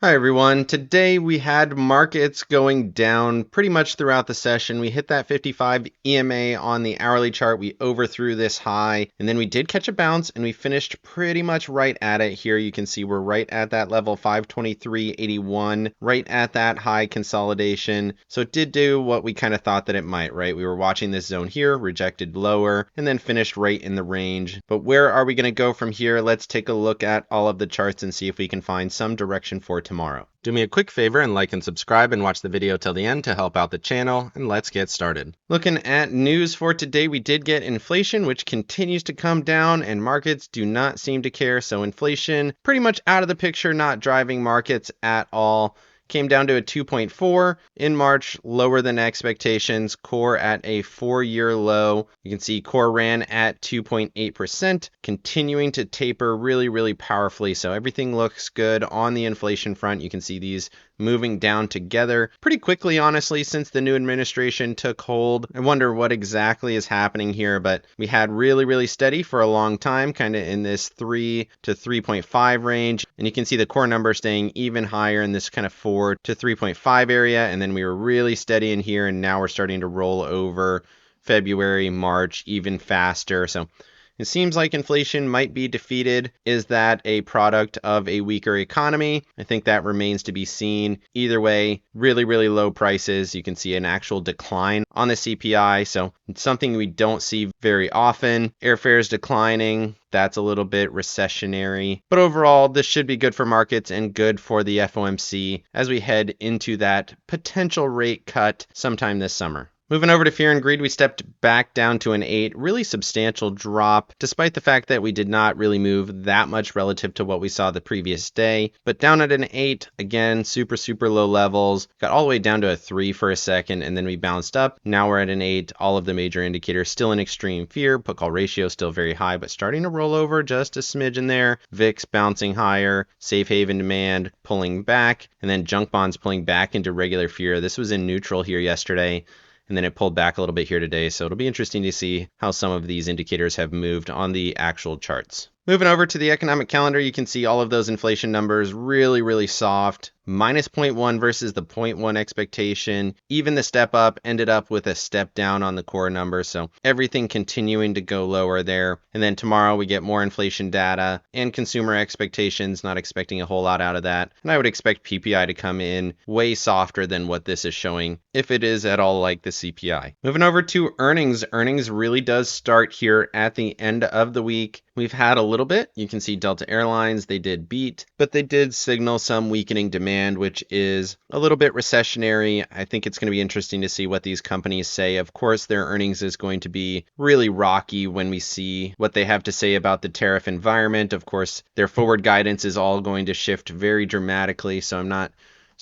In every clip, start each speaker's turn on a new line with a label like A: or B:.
A: Hi everyone. Today we had markets going down pretty much throughout the session. We hit that 55 EMA on the hourly chart. We overthrew this high and then we did catch a bounce and we finished pretty much right at it. Here you can see we're right at that level 523.81, right at that high consolidation. So it did do what we kind of thought that it might, right? We were watching this zone here, rejected lower, and then finished right in the range. But where are we going to go from here? Let's take a look at all of the charts and see if we can find some direction for tomorrow. Do me a quick favor and like and subscribe and watch the video till the end to help out the channel, and let's get started. Looking at news for today, we did get inflation, which continues to come down, and markets do not seem to care. So inflation pretty much out of the picture, not driving markets at all. Came down to a 2.4 in March, lower than expectations. Core at a 4-year low. You can see core ran at 2.8%, continuing to taper really powerfully. So everything looks good on the inflation front. You can see these moving down together pretty quickly, honestly, since the new administration took hold. I wonder what exactly is happening here, but we had really steady for a long time, kind of in this 3 to 3.5 range. And you can see the core number staying even higher in this kind of 4 to 3.5 area. And then we were really steady in here, and now we're starting to roll over February, March, even faster. So it seems like inflation might be defeated. Is that a product of a weaker economy? I think that remains to be seen. Either way, really low prices. You can see an actual decline on the CPI. So it's something we don't see very often. Airfares declining. That's a little bit recessionary. But overall, this should be good for markets and good for the FOMC as we head into that potential rate cut sometime this summer. Moving over to fear and greed, we stepped back down to an 8, really substantial drop, despite the fact that we did not really move that much relative to what we saw the previous day. But down at an 8, again, super low levels, got all the way down to a 3 for a second, and then we bounced up. Now we're at an 8, all of the major indicators still in extreme fear, put call ratio still very high, but starting to roll over just a smidgen there. VIX bouncing higher, safe haven demand pulling back, and then junk bonds pulling back into regular fear. This was in neutral here yesterday, and then it pulled back a little bit here today. So it'll be interesting to see how some of these indicators have moved on the actual charts. Moving over to the economic calendar, you can see all of those inflation numbers really soft. Minus 0.1 versus the 0.1 expectation. Even the step up ended up with a step down on the core number. So everything continuing to go lower there. And then tomorrow we get more inflation data and consumer expectations, not expecting a whole lot out of that. And I would expect PPI to come in way softer than what this is showing, if it is at all like the CPI. Moving over to earnings. Earnings really does start here at the end of the week. We've had a little bit. You can see Delta Airlines, they did beat, but they did signal some weakening demand, which is a little bit recessionary. I think it's going to be interesting to see what these companies say. Of course, their earnings is going to be really rocky when we see what they have to say about the tariff environment. Of course, their forward guidance is all going to shift very dramatically, so I'm not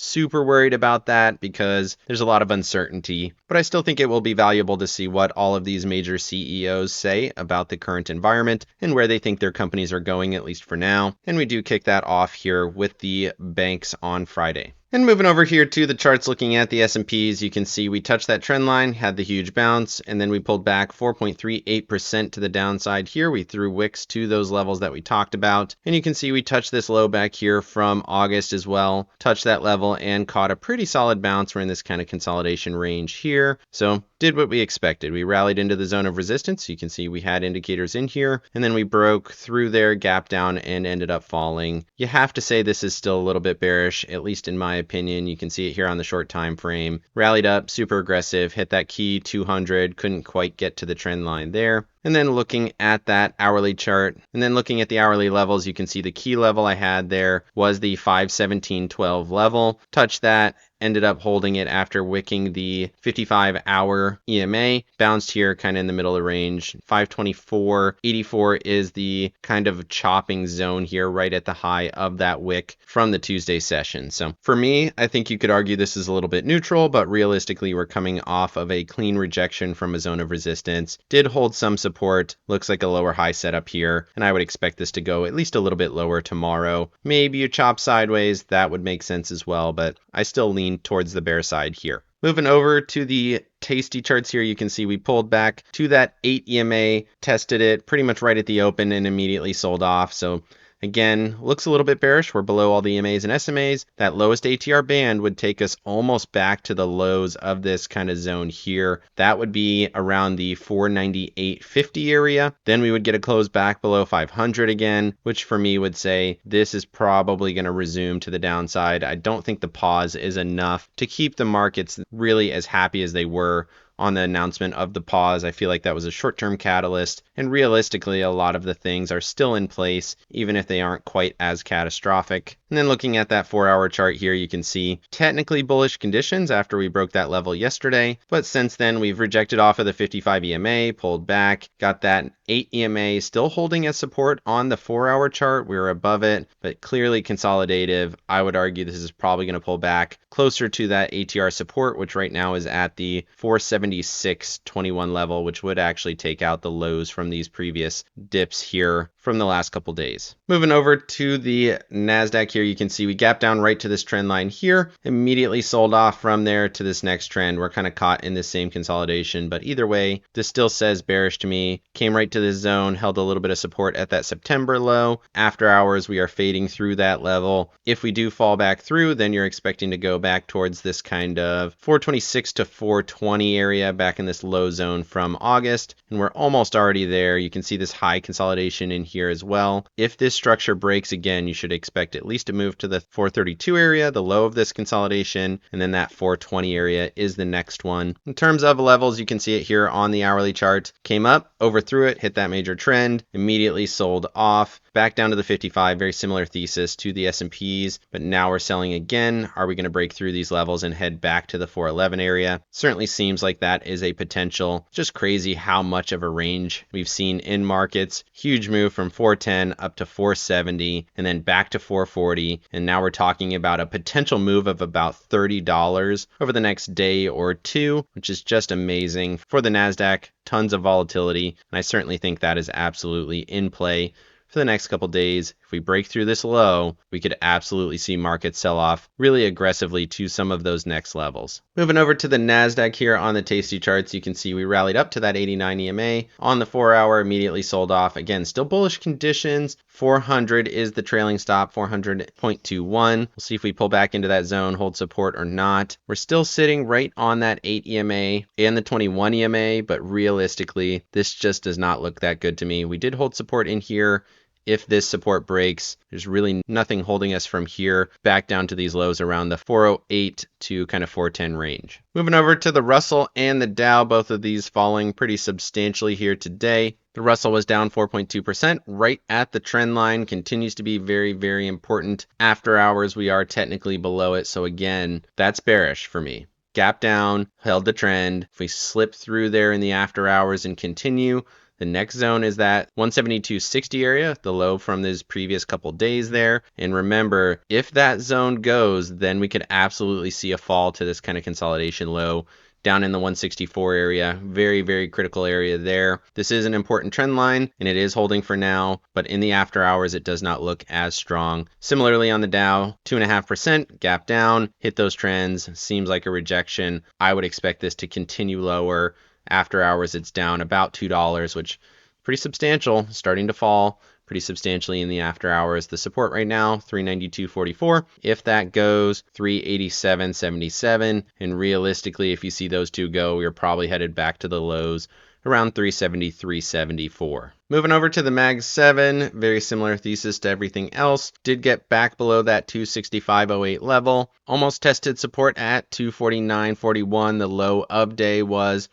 A: super worried about that because there's a lot of uncertainty, but I still think it will be valuable to see what all of these major CEOs say about the current environment and where they think their companies are going, at least for now. And we do kick that off here with the banks on Friday. And moving over here to the charts, looking at the S&Ps, you can see we touched that trend line, had the huge bounce, and then we pulled back 4.38% to the downside here. We threw wicks to those levels that we talked about. And you can see we touched this low back here from August as well, touched that level and caught a pretty solid bounce. We're in this kind of consolidation range here. So did what we expected. We rallied into the zone of resistance. You can see we had indicators in here, and then we broke through their gap down and ended up falling. You have to say this is still a little bit bearish, at least in my opinion. You can see it here on the short time frame. Rallied up, super aggressive, hit that key 200, couldn't quite get to the trend line there. And then looking at that hourly chart, and then looking at the hourly levels, you can see the key level I had there was the 517.12 level. Touched that, ended up holding it after wicking the 55-hour EMA. Bounced here kind of in the middle of the range. 524.84 is the kind of chopping zone here right at the high of that wick from the Tuesday session. So for me, I think you could argue this is a little bit neutral, but realistically, we're coming off of a clean rejection from a zone of resistance. Did hold some support. Looks like a lower high setup here, and I would expect this to go at least a little bit lower tomorrow. Maybe you chop sideways. That would make sense as well, but I still lean towards the bear side here. Moving over to the Tasty charts here, you can see we pulled back to that 8 EMA, tested it pretty much right at the open and immediately sold off. So Again, looks a little bit bearish. We're below all the EMAs and SMAs. That lowest ATR band would take us almost back to the lows of this kind of zone here. That would be around the 498.50 area. Then we would get a close back below 500 again, which for me would say this is probably going to resume to the downside. I don't think the pause is enough to keep the markets really as happy as they were on the announcement of the pause. I feel like that was a short-term catalyst, and realistically, a lot of the things are still in place, even if they aren't quite as catastrophic. And then looking at that 4-hour chart here, you can see technically bullish conditions after we broke that level yesterday, but since then we've rejected off of the 55 EMA, pulled back, got that 8 EMA still holding as support on the 4-hour chart. We were above it, but clearly consolidative. I would argue this is probably going to pull back closer to that ATR support, which right now is at the 476.21 level, which would actually take out the lows from these previous dips here from the last couple days. Moving over to the NASDAQ here, you can see we gapped down right to this trend line here, immediately sold off from there to this next trend. We're kind of caught in this same consolidation, but either way, this still says bearish to me. Came right to this zone, held a little bit of support at that September low. After hours, we are fading through that level. If we do fall back through, then you're expecting to go back towards this kind of 426 to 420 area back in this low zone from August, and we're almost already there. You can see this high consolidation in here as well. If this structure breaks again, you should expect at least to move to the 432 area, the low of this consolidation, and then that 420 area is the next one. In terms of levels, you can see it here on the hourly chart. Came up, overthrew it, hit that major trend, immediately sold off, back down to the 55, very similar thesis to the S&Ps, but now we're selling again. Are we going to break through these levels and head back to the 411 area? Certainly seems like that is a potential. Just crazy how much of a range we've seen in markets. Huge move from 410 up to 470 and then back to 440, and now we're talking about a potential move of about $30 over the next day or two, which is just amazing for the NASDAQ. Tons of volatility, and I certainly think that is absolutely in play for the next couple days. If we break through this low, we could absolutely see markets sell off really aggressively to some of those next levels. Moving over to the NASDAQ here on the Tasty charts, you can see we rallied up to that 89 EMA on the 4-hour, immediately sold off. Again, still bullish conditions. 400 is the trailing stop, 400.21. We'll see if we pull back into that zone, hold support or not. We're still sitting right on that 8 EMA and the 21 EMA, but realistically, this just does not look that good to me. We did hold support in here. If this support breaks, there's really nothing holding us from here back down to these lows around the 408 to kind of 410 range. Moving over to the Russell and the Dow, both of these falling pretty substantially here today. The Russell was down 4.2%, right at the trend line, continues to be very, very important. After hours, we are technically below it. So again, that's bearish for me. Gap down, held the trend. If we slip through there in the after hours and continue, the next zone is that 172.60 area, the low from these previous couple days there. And remember, if that zone goes, then we could absolutely see a fall to this kind of consolidation low down in the 164 area. Very, very critical area there. This is an important trend line, and it is holding for now, but in the after hours, it does not look as strong. Similarly on the Dow, 2.5% gap down, hit those trends, seems like a rejection. I would expect this to continue lower. After hours, it's down about $2, which pretty substantial, starting to fall pretty substantially in the after hours. The support right now, 392.44. If that goes, 387.77. And realistically, if you see those two go, you're probably headed back to the lows around 370, 374. Moving over to the Mag 7, very similar thesis to everything else. Did get back below that 265.08 level. Almost tested support at 249.41. The low of day was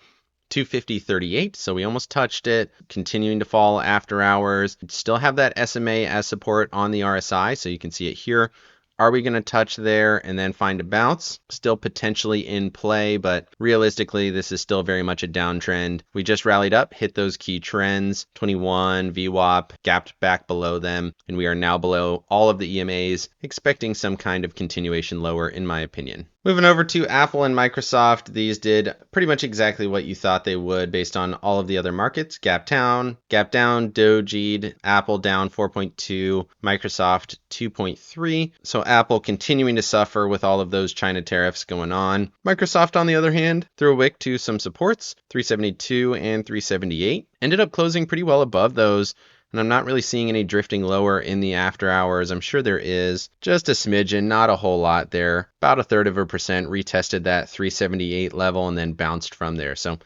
A: 250.38, so we almost touched it. Continuing to fall after hours. Still have that SMA as support on the RSI, so you can see it here. Are we going to touch there and then find a bounce? Still potentially in play, but realistically, this is still very much a downtrend. We just rallied up, hit those key trends, 21, VWAP, gapped back below them, and we are now below all of the EMAs, expecting some kind of continuation lower, in my opinion. Moving over to Apple and Microsoft, these did pretty much exactly what you thought they would based on all of the other markets. Gap down, dojied, Apple down 4.2, Microsoft 2.3. So Apple continuing to suffer with all of those China tariffs going on. Microsoft, on the other hand, threw a wick to some supports, 372 and 378. Ended up closing pretty well above those. and I'm not really seeing any drifting lower in the after hours. I'm sure there is just a smidgen, not a whole lot there. About 1/3%, retested that 378 level and then bounced from there. So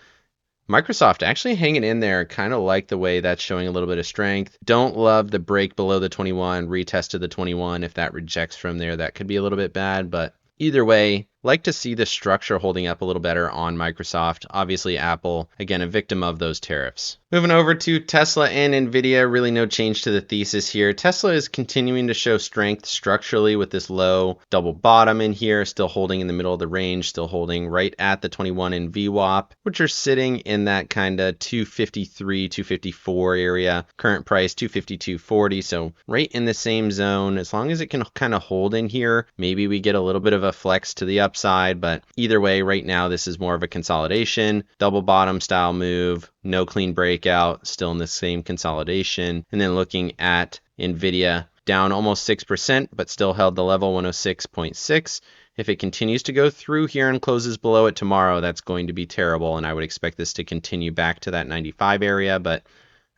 A: Microsoft actually hanging in there. Kind of like the way that's showing a little bit of strength. Don't love the break below the 21, retested the 21. If that rejects from there, that could be a little bit bad, but either way, like to see the structure holding up a little better on Microsoft. Obviously, Apple, again, a victim of those tariffs. Moving over to Tesla and NVIDIA, really no change to the thesis here. Tesla is continuing to show strength structurally with this low double bottom in here, still holding in the middle of the range, still holding right at the 21 in VWAP, which are sitting in that kind of 253, 254 area. Current price 252.40, so right in the same zone. As long as it can kind of hold in here, maybe we get a little bit of a flex to the upside, but either way, right now this is more of a consolidation, double bottom style move, no clean breakout, still in the same consolidation. And then looking at NVIDIA, down almost 6%, but still held the level 106.6. If it continues to go through here and closes below it tomorrow, that's going to be terrible, and I would expect this to continue back to that 95 area. But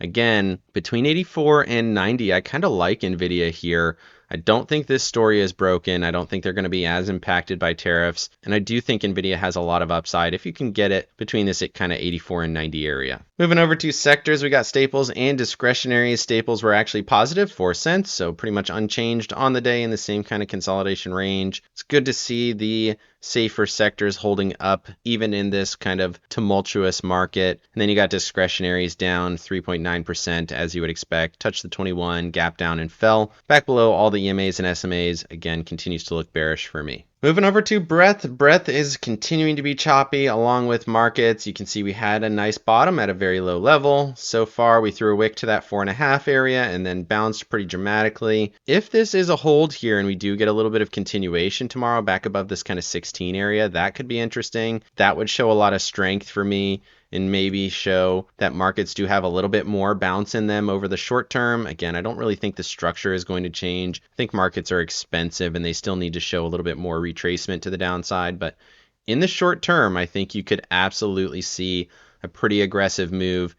A: again, between 84 and 90, I kind of like NVIDIA here. I don't think this story is broken. I don't think they're going to be as impacted by tariffs. And I do think NVIDIA has a lot of upside if you can get it between this at kind of 84 and 90 area. Moving over to sectors, we got staples and discretionary. Staples were actually positive 4 cents, so pretty much unchanged on the day in the same kind of consolidation range. It's good to see the safer sectors holding up even in this kind of tumultuous market. And then you got discretionaries down 3.9% as you would expect. Touched the 21, gap down and fell. Back below all the EMAs and SMAs, again, continues to look bearish for me. Moving over to breadth. Breadth is continuing to be choppy along with markets. You can see we had a nice bottom at a very low level. So far, we threw a wick to that 4.5 area and then bounced pretty dramatically. If this is a hold here and we do get a little bit of continuation tomorrow back above this kind of 16 area, that could be interesting. That would show a lot of strength for me and maybe show that markets do have a little bit more bounce in them over the short term. Again, I don't really think the structure is going to change. I think markets are expensive and they still need to show a little bit more retracement to the downside. But in the short term, I think you could absolutely see a pretty aggressive move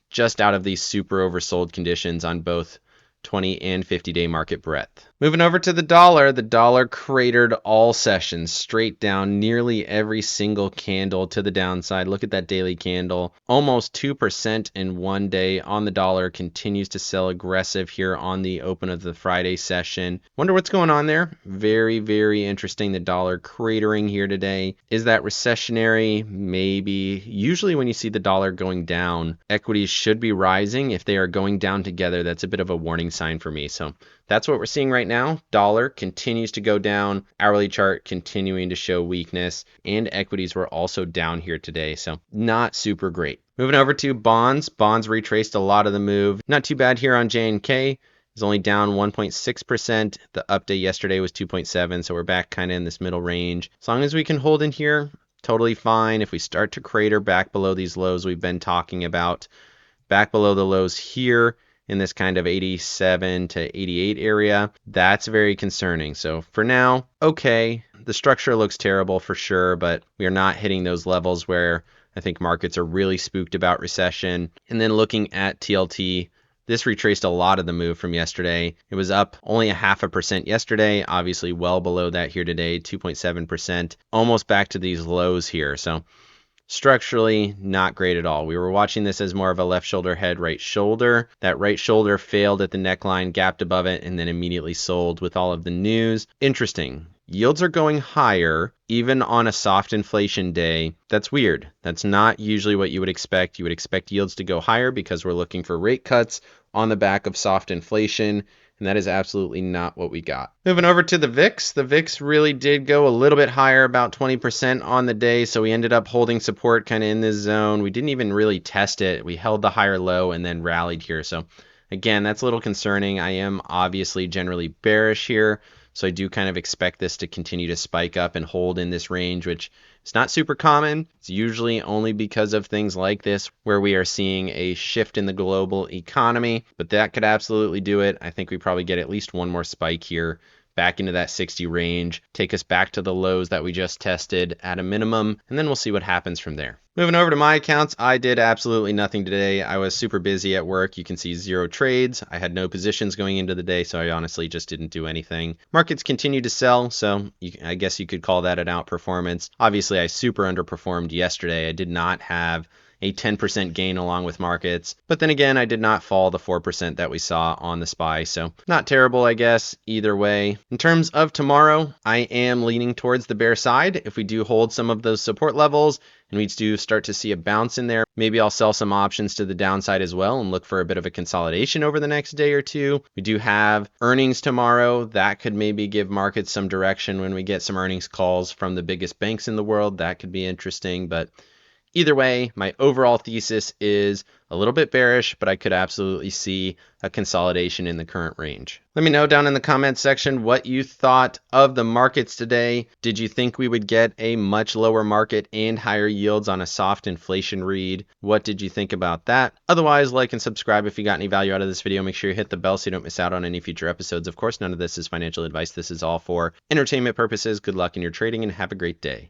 A: just out of these super oversold conditions on both 20 and 50-day market breadth. Moving over to the dollar cratered all sessions straight down, nearly every single candle to the downside. Look at that daily candle, almost 2% in one day on the dollar, continues to sell aggressive here on the open of the Friday session. Wonder what's going on there. Very, very interesting. The dollar cratering here today. Is that recessionary? Maybe. Usually when you see the dollar going down, equities should be rising. If they are going down together, that's a bit of a warning sign for me. So that's what we're seeing right now. Dollar continues to go down. Hourly chart continuing to show weakness. And equities were also down here today. So not super great. Moving over to bonds. Bonds retraced a lot of the move. Not too bad here on J&K. It's only down 1.6%. The update yesterday was 2.7. So we're back kind of in this middle range. As long as we can hold in here, totally fine. If we start to crater back below these lows we've been talking about, back below the lows here, in this kind of 87 to 88 area, that's very concerning. So for now, okay, the structure looks terrible for sure, but we are not hitting those levels where I think markets are really spooked about recession. And then looking at TLT, this retraced a lot of the move from yesterday. It was up only 0.5% yesterday, obviously well below that here today, 2.7%, almost back to these lows here. So structurally, not great at all. We were watching this as more of a left shoulder head, right shoulder. That right shoulder failed at the neckline, gapped above it, and then immediately sold with all of the news. Interesting. Yields are going higher, even on a soft inflation day. That's weird. That's not usually what you would expect. You would expect yields to go higher because we're looking for rate cuts on the back of soft inflation. And that is absolutely not what we got. Moving over to the VIX. The VIX really did go a little bit higher, about 20% on the day. So we ended up holding support kind of in this zone. We didn't even really test it. We held the higher low and then rallied here. So again, that's a little concerning. I am obviously generally bearish here. So I do kind of expect this to continue to spike up and hold in this range, which is not super common. It's usually only because of things like this where we are seeing a shift in the global economy, but that could absolutely do it. I think we probably get at least one more spike here back into that 60 range, take us back to the lows that we just tested at a minimum, and then we'll see what happens from there. Moving over to my accounts, I did absolutely nothing today. I was super busy at work. You can see 0 trades. I had no positions going into the day, so I honestly just didn't do anything. Markets continue to sell, so I guess you could call that an outperformance. Obviously, I super underperformed yesterday. I did not have a 10% gain along with markets. But then again, I did not fall the 4% that we saw on the SPY. So not terrible, I guess, either way. In terms of tomorrow, I am leaning towards the bear side. If we do hold some of those support levels and we do start to see a bounce in there, maybe I'll sell some options to the downside as well and look for a bit of a consolidation over the next day or two. We do have earnings tomorrow. That could maybe give markets some direction when we get some earnings calls from the biggest banks in the world. That could be interesting, but either way, my overall thesis is a little bit bearish, but I could absolutely see a consolidation in the current range. Let me know down in the comments section what you thought of the markets today. Did you think we would get a much lower market and higher yields on a soft inflation read? What did you think about that? Otherwise, like and subscribe if you got any value out of this video. Make sure you hit the bell so you don't miss out on any future episodes. Of course, none of this is financial advice. This is all for entertainment purposes. Good luck in your trading and have a great day.